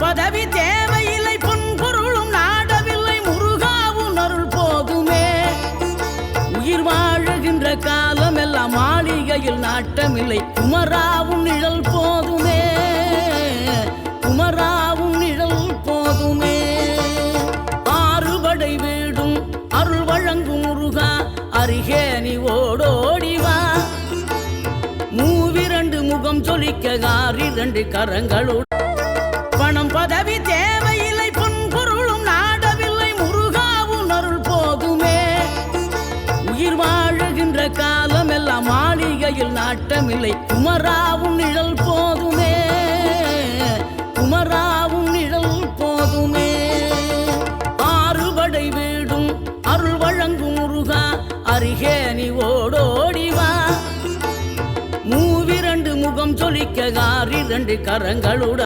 பதவி தேவையில்லை, பொன்பொருளும் நாடவில்லை, முருகாவும் அருள் போதுமே. உயிர் வாழுகின்ற காலம் எல்லாம் மாளிகையில் நாட்டமில்லை, குமராவும் நிழல் போதுமே, குமராவும் நிழல் போதுமே. ஆறுபடை வீடும் அருள் வழங்கும் முருகா, அருகே நீ ஓடோடிவா. மூவிரண்டு முகம் சொலிக்க ஆறிரண்டு கரங்களோடு. பணம் பதவி தேவையில்லை, பொன்பொருளும் நாடவில்லை, முருகாவும் அருள் போதுமே. உயிர் வாழுகின்ற காலம் எல்லாம் மாளிகையில் நாட்டமில்லை, குமராவும் நிழல் போதுமே, குமராவும் நிழல் போதுமே. ஆறுபடை வீடும் அருள் வழங்கும் முருகா, அருகே நீ ஓடோடிவா. மூவிரண்டு முகம் சொலிக்க ஆறிரண்டு கரங்களோடு.